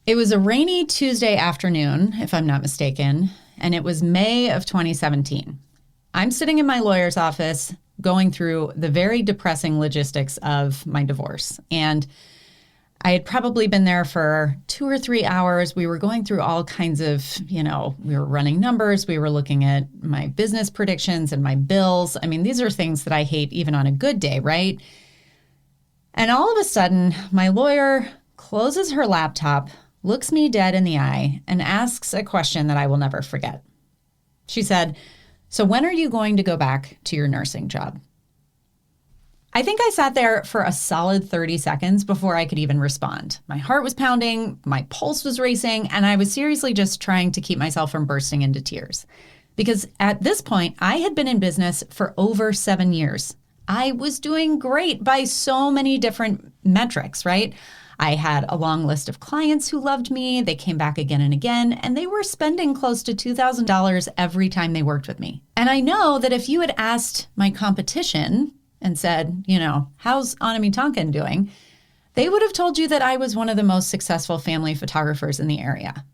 It was a rainy Tuesday afternoon, if I'm not mistaken, and it was May of 2017. I'm sitting in my lawyer's office going through the very depressing logistics of my divorce. And I had probably been there for 2 or 3 hours. We were going through all kinds of, we were running numbers. We were looking at my business predictions and my bills. I mean, these are things that I hate even on a good day, right? And all of a sudden, my lawyer closes her laptop, looks me dead in the eye, and asks a question that I will never forget. She said, "So when are you going to go back to your nursing job?" I think I sat there for a solid 30 seconds before I could even respond. My heart was pounding, my pulse was racing, and I was seriously just trying to keep myself from bursting into tears. Because at this point, I had been in business for over 7 years. I was doing great by so many different metrics, right? I had a long list of clients who loved me. They came back again and again, and they were spending close to $2,000 every time they worked with me. And I know that if you had asked my competition and said, how's Anami Tonkin doing? They would have told you that I was one of the most successful family photographers in the area.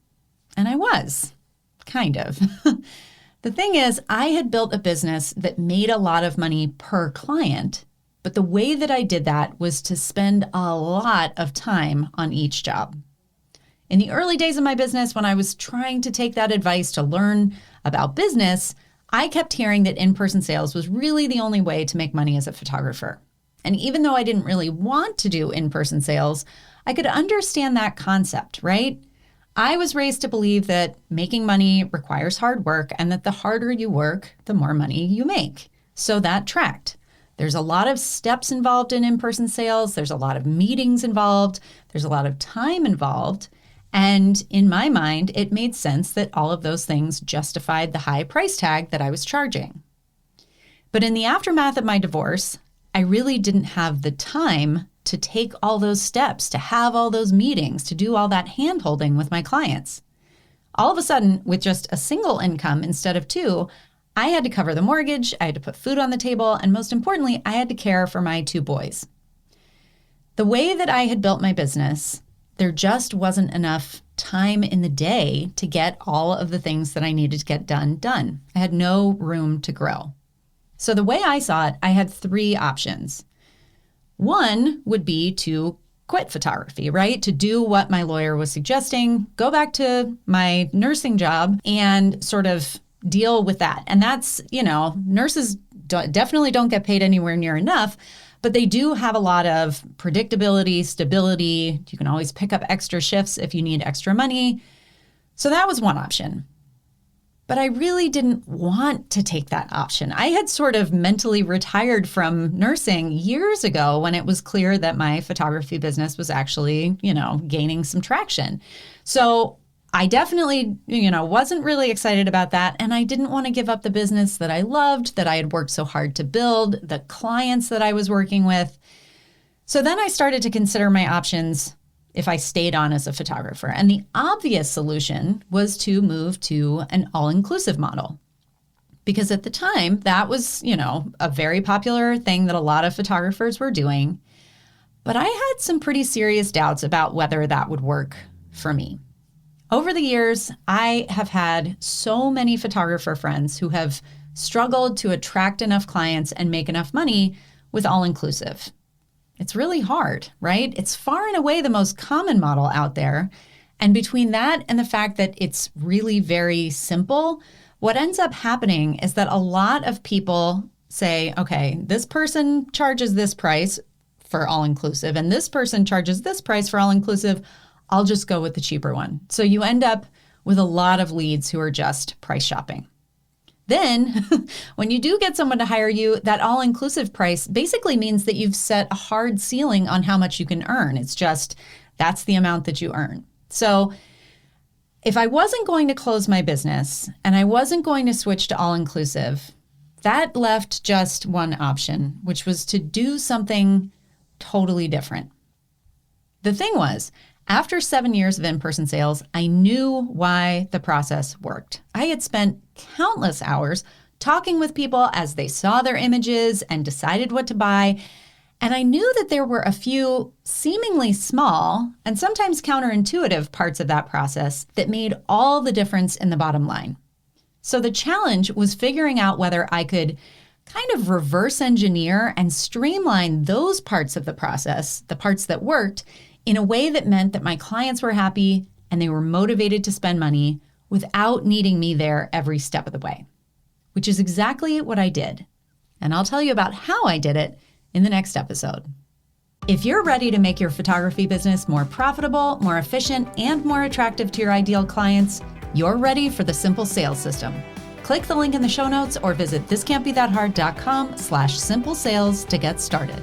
And I was, kind of. The thing is, I had built a business that made a lot of money per client, but the way that I did that was to spend a lot of time on each job. In the early days of my business, when I was trying to take that advice to learn about business, I kept hearing that in-person sales was really the only way to make money as a photographer. And even though I didn't really want to do in-person sales, I could understand that concept, right? I was raised to believe that making money requires hard work and that the harder you work, the more money you make. So that tracked. There's a lot of steps involved in in-person sales. There's a lot of meetings involved. There's a lot of time involved. And in my mind, it made sense that all of those things justified the high price tag that I was charging. But in the aftermath of my divorce, I really didn't have the time to take all those steps, to have all those meetings, to do all that hand-holding with my clients. All of a sudden, with just a single income instead of two, I had to cover the mortgage, I had to put food on the table, and most importantly, I had to care for my 2 boys. The way that I had built my business, there just wasn't enough time in the day to get all of the things that I needed to get done. I had no room to grow. So the way I saw it, I had 3 options. One would be to quit photography, right? To do what my lawyer was suggesting, go back to my nursing job and sort of deal with that. And that's, nurses definitely don't get paid anywhere near enough, but they do have a lot of predictability, stability. You can always pick up extra shifts if you need extra money. So that was one option. But I really didn't want to take that option. I had sort of mentally retired from nursing years ago when it was clear that my photography business was actually, gaining some traction. So I definitely, wasn't really excited about that. And I didn't want to give up the business that I loved, that I had worked so hard to build, the clients that I was working with. So then I started to consider my options if I stayed on as a photographer. And the obvious solution was to move to an all-inclusive model. Because at the time, that was, a very popular thing that a lot of photographers were doing. But I had some pretty serious doubts about whether that would work for me. Over the years, I have had so many photographer friends who have struggled to attract enough clients and make enough money with all-inclusive. It's really hard, right? It's far and away the most common model out there. And between that and the fact that it's really very simple, what ends up happening is that a lot of people say, okay, this person charges this price for all-inclusive, and this person charges this price for all-inclusive. I'll just go with the cheaper one. So you end up with a lot of leads who are just price shopping. Then when you do get someone to hire you, that all-inclusive price basically means that you've set a hard ceiling on how much you can earn. It's just, that's the amount that you earn. So if I wasn't going to close my business and I wasn't going to switch to all-inclusive, that left just one option, which was to do something totally different. The thing was, after 7 years of in-person sales, I knew why the process worked. I had spent countless hours talking with people as they saw their images and decided what to buy. And I knew that there were a few seemingly small and sometimes counterintuitive parts of that process that made all the difference in the bottom line. So the challenge was figuring out whether I could kind of reverse engineer and streamline those parts of the process, the parts that worked, in a way that meant that my clients were happy and they were motivated to spend money without needing me there every step of the way, which is exactly what I did. And I'll tell you about how I did it in the next episode. If you're ready to make your photography business more profitable, more efficient, and more attractive to your ideal clients, you're ready for the Simple Sales System. Click the link in the show notes or visit thiscan'tbethathard.com/simple sales to get started.